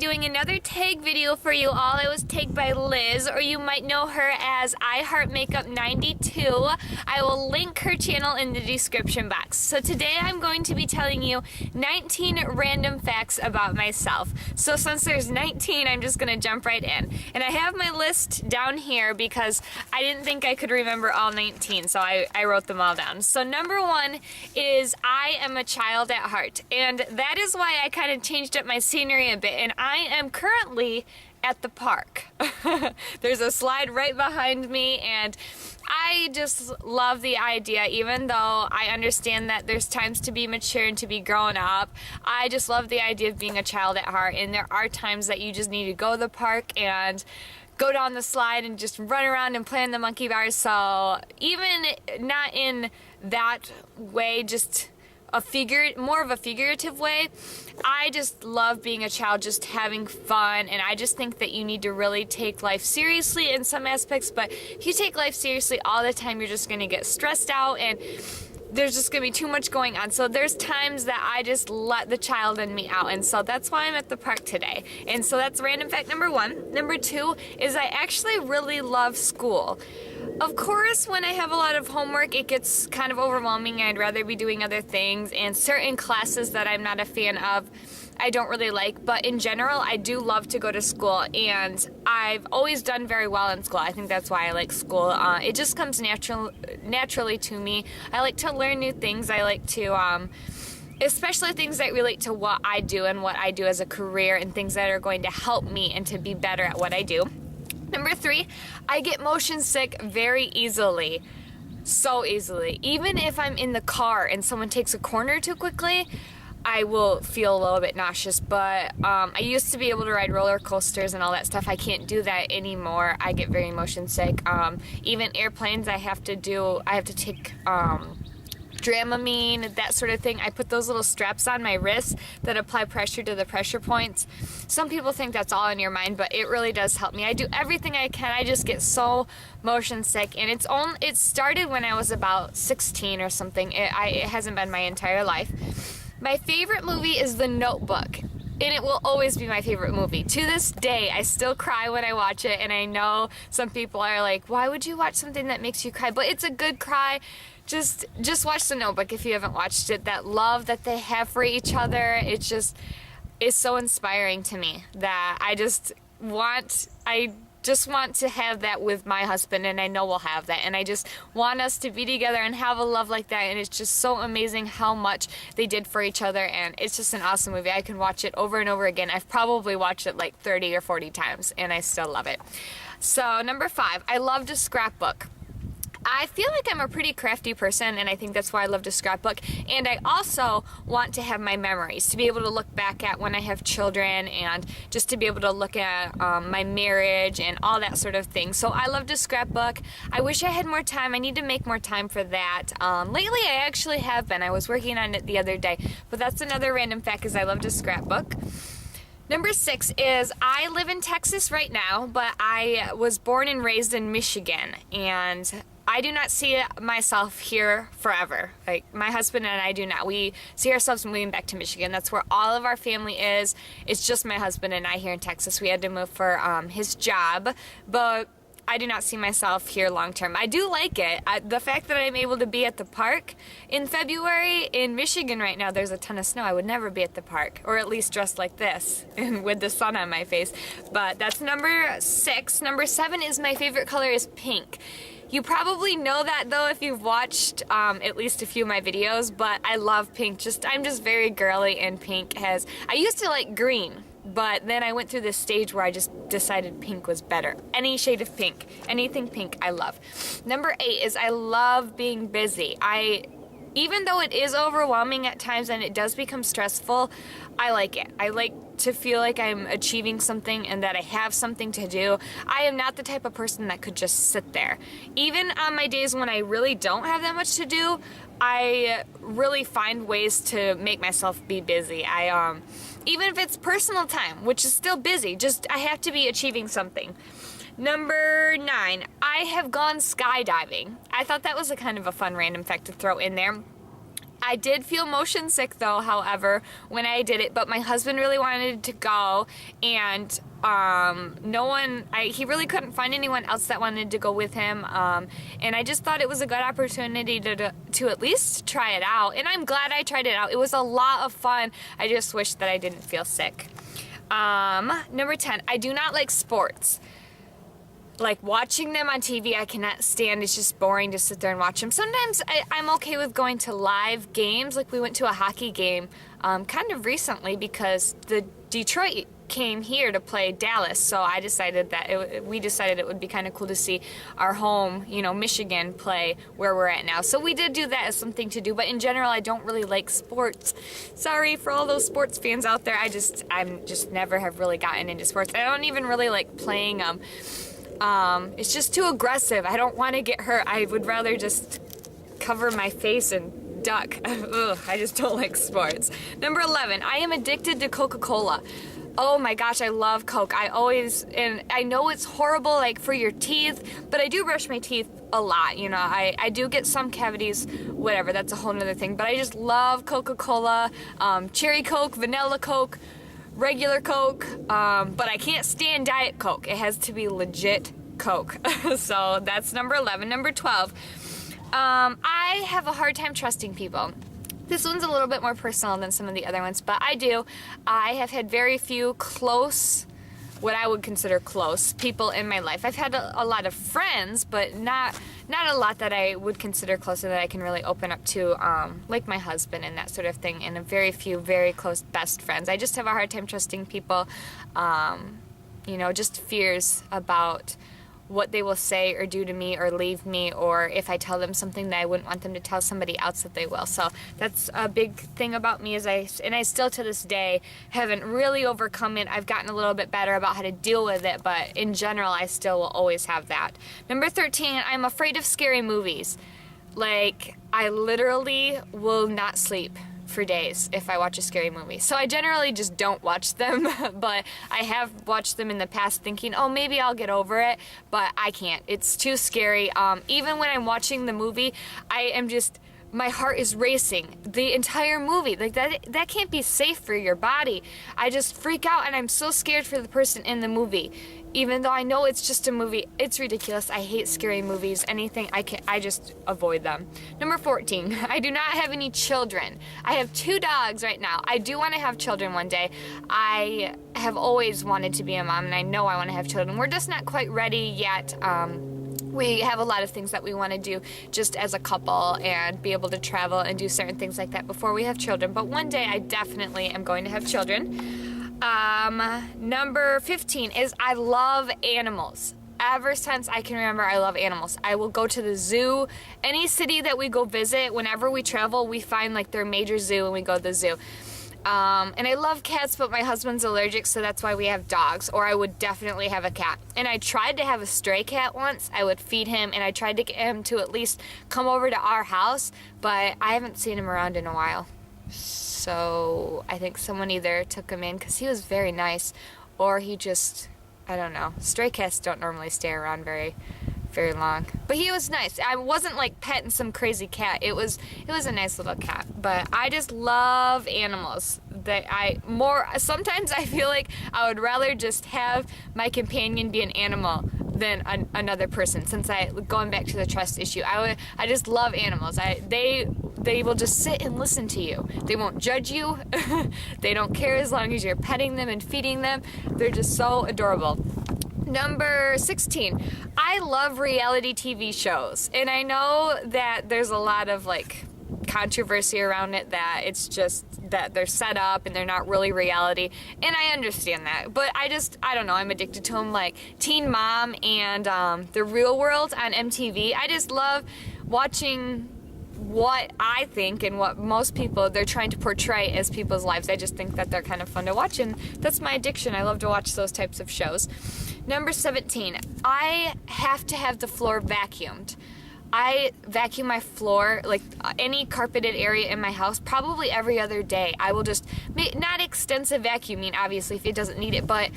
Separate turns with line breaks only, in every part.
doing another tag video for you all. I was tagged by Liz, or you might know her as iHeartMakeup92. I will link her channel in the description box. So today I'm going to be telling you 19 random facts about myself. So since there's 19, I'm just going to jump right in. And I have my list down here because I didn't think I could remember all 19, so I wrote them all down. So number one is I am a child at heart. And that is why I kind of changed up my scenery a bit, and I am currently at the park. There's a slide right behind me, and I just love the idea, even though I understand that there's times to be mature and to be grown up. I just love the idea of being a child at heart, and there are times that you just need to go to the park and go down the slide and just run around and play on the monkey bars. So even not in that way, just more of a figurative way, I just love being a child, just having fun, and I just think that you need to really take life seriously in some aspects, but if you take life seriously all the time, you're just going to get stressed out, and there's just going to be too much going on. So there's times that I just let the child in me out, and so that's why I'm at the park today. And so that's random fact number one. Number two is I actually really love school. Of course, when I have a lot of homework, it gets kind of overwhelming. I'd rather be doing other things, and certain classes that I'm not a fan of, I don't really like, but in general, I do love to go to school, and I've always done very well in school. I think that's why I like school. It just comes naturally to me. I like to learn new things. I like to, especially things that relate to what I do and what I do as a career, and things that are going to help me and to be better at what I do. Number three, I get motion sick very easily. So easily. Even if I'm in the car and someone takes a corner too quickly, I will feel a little bit nauseous, but I used to be able to ride roller coasters and all that stuff. I can't do that anymore. I get very motion sick. Even airplanes, I have to take Dramamine, that sort of thing. I put those little straps on my wrists that apply pressure to the pressure points. Some people think that's all in your mind, but it really does help me. I do everything I can. I just get so motion sick, and it started when I was about 16 or something. It hasn't been my entire life. My favorite movie is The Notebook, and it will always be my favorite movie. To this day, I still cry when I watch it, and I know some people are like, why would you watch something that makes you cry? But it's a good cry. Just watch The Notebook if you haven't watched it. That love that they have for each other, it's so inspiring to me that I just want to have that with my husband, and I know we'll have that, and I just want us to be together and have a love like that, and it's just so amazing how much they did for each other, and it's just an awesome movie. I can watch it over and over again. I've probably watched it like 30 or 40 times, and I still love it. So number five, I love to scrapbook. I feel like I'm a pretty crafty person, and I think that's why I love to scrapbook. And I also want to have my memories, to be able to look back at when I have children, and just to be able to look at my marriage and all that sort of thing. So I love to scrapbook. I wish I had more time. I need to make more time for that. Lately, I actually have been. I was working on it the other day. But that's another random fact, is I love to scrapbook. Number six is I live in Texas right now, but I was born and raised in Michigan, and I do not see myself here forever. Like, my husband and I do not. We see ourselves moving back to Michigan. That's where all of our family is. It's just my husband and I here in Texas. We had to move for his job, but I do not see myself here long term. I do like it. The fact that I'm able to be at the park in February in Michigan right now, there's a ton of snow. I would never be at the park, or at least dressed like this and with the sun on my face. But that's number six. Number seven is my favorite color is pink. You probably know that though if you've watched at least a few of my videos, but I love pink. I'm just very girly, and pink I used to like green, but then I went through this stage where I just decided pink was better. Any shade of pink, anything pink, I love. Number eight is I love being busy. Even though it is overwhelming at times and it does become stressful, I like it. I like to feel like I'm achieving something and that I have something to do. I am not the type of person that could just sit there. Even on my days when I really don't have that much to do, I really find ways to make myself be busy. Even if it's personal time, which is still busy, I have to be achieving something. Number 9, I have gone skydiving. I thought that was a kind of a fun random fact to throw in there. I did feel motion sick though, however, when I did it, but my husband really wanted to go, and he really couldn't find anyone else that wanted to go with him, and I just thought it was a good opportunity to at least try it out, and I'm glad I tried it out. It was a lot of fun. I just wish that I didn't feel sick. Number 10, I do not like sports. Like, watching them on TV, I cannot stand. It's just boring to sit there and watch them. Sometimes I'm okay with going to live games. Like, we went to a hockey game kind of recently because the Detroit came here to play Dallas. So I decided that we decided it would be kind of cool to see our home, Michigan, play where we're at now. So we did do that as something to do. But in general, I don't really like sports. Sorry for all those sports fans out there. I'm just never have really gotten into sports. I don't even really like playing them. It's just too aggressive. I don't want to get hurt. I would rather just cover my face and duck. Ugh, I just don't like sports. Number 11, I am addicted to Coca-Cola. Oh my gosh, I love Coke. And I know it's horrible, like, for your teeth, but I do brush my teeth a lot, I do get some cavities, whatever, that's a whole nother thing, but I just love Coca-Cola, cherry Coke, vanilla Coke, regular Coke, but I can't stand Diet Coke. It has to be legit Coke. So that's number 11. Number 12, I have a hard time trusting people. This one's a little bit more personal than some of the other ones, but I have had very few close, what I would consider close, people in my life. I've had a lot of friends, but not a lot that I would consider close or that I can really open up to, like my husband and that sort of thing, and a very few very close best friends. I just have a hard time trusting people, just fears about what they will say or do to me or leave me, or if I tell them something that I wouldn't want them to tell somebody else that they will. So that's a big thing about me, and I still to this day haven't really overcome it. I've gotten a little bit better about how to deal with it, but in general I still will always have that. Number 13, I'm afraid of scary movies. Like, I literally will not sleep for days if I watch a scary movie. So I generally just don't watch them, but I have watched them in the past thinking, oh, maybe I'll get over it, but I can't. It's too scary. Even when I'm watching the movie, my heart is racing the entire movie. Like, that can't be safe for your body. I just freak out, and I'm so scared for the person in the movie. Even though I know it's just a movie, it's ridiculous. I hate scary movies. Anything, I just avoid them. Number 14, I do not have any children. I have 2 dogs right now. I do want to have children one day. I have always wanted to be a mom, and I know I want to have children. We're just not quite ready yet. We have a lot of things that we want to do just as a couple and be able to travel and do certain things like that before we have children. But one day I definitely am going to have children. Number 15 is I love animals. Ever since I can remember, I love animals. I will go to the zoo. Any city that we go visit, whenever we travel, we find like their major zoo and we go to the zoo. And I love cats, but my husband's allergic, so that's why we have dogs, or I would definitely have a cat. And I tried to have a stray cat once. I would feed him, and I tried to get him to at least come over to our house, but I haven't seen him around in a while. So I think someone either took him in because he was very nice, or he just, I don't know. Stray cats don't normally stay around very long. But he was nice. I wasn't like petting some crazy cat. It was a nice little cat. But I just love animals. Sometimes I feel like I would rather just have my companion be an animal than another person. Since going back to the trust issue, I just love animals. They will just sit and listen to you. They won't judge you. They don't care as long as you're petting them and feeding them. They're just so adorable. Number 16, I love reality TV shows. And I know that there's a lot of like controversy around it, that it's just that they're set up and they're not really reality. And I understand that. But I don't know, I'm addicted to them, like Teen Mom and The Real World on MTV. I just love watching what I think and what most people, they're trying to portray as people's lives. I just think that they're kind of fun to watch, and that's my addiction. I love to watch those types of shows. Number 17, I have to have the floor vacuumed. I vacuum my floor, like any carpeted area in my house, probably every other day. I will just, not extensive vacuuming, obviously, if it doesn't need it, but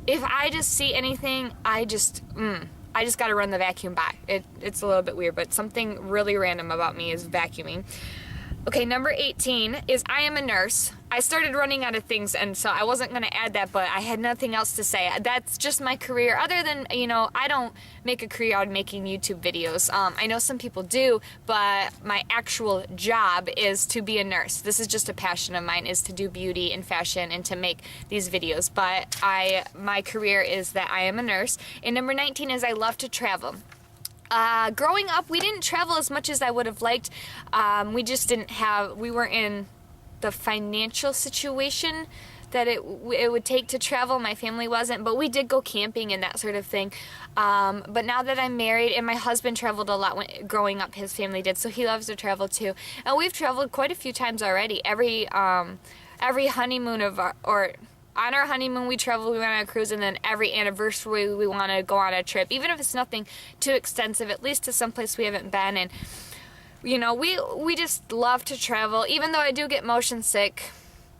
if I just see anything, I just got to run the vacuum by. It's a little bit weird, but something really random about me is vacuuming. Okay, number 18 is I am a nurse. I started running out of things, and so I wasn't going to add that, but I had nothing else to say. That's just my career. Other than, you know, I don't make a career out of making YouTube videos. I know some people do, but my actual job is to be a nurse. This is just a passion of mine, is to do beauty and fashion and to make these videos. But my career is that I am a nurse. And number 19 is I love to travel. Growing up, we didn't travel as much as I would have liked. We weren't in the financial situation that it would take to travel. My family wasn't, but we did go camping and that sort of thing. But now that I'm married, and my husband traveled a lot growing up, his family did, so he loves to travel too. And we've traveled quite a few times already. Every honeymoon on our honeymoon, we traveled, we went on a cruise, and then every anniversary, we want to go on a trip. Even if it's nothing too extensive, at least to someplace we haven't been. And, you know, we just love to travel. Even though I do get motion sick,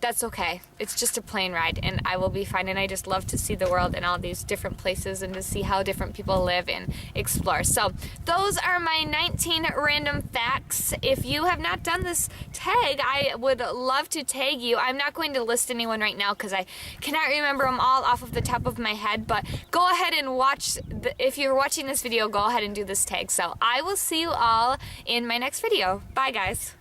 that's okay. It's just a plane ride, and I will be fine. And I just love to see the world and all these different places and to see how different people live and explore. So those are my 19 random facts. If you have not done this tag, I would love to tag you. I'm not going to list anyone right now because I cannot remember them all off of the top of my head, but go ahead and watch. If you're watching this video, go ahead and do this tag. So I will see you all in my next video. Bye, guys.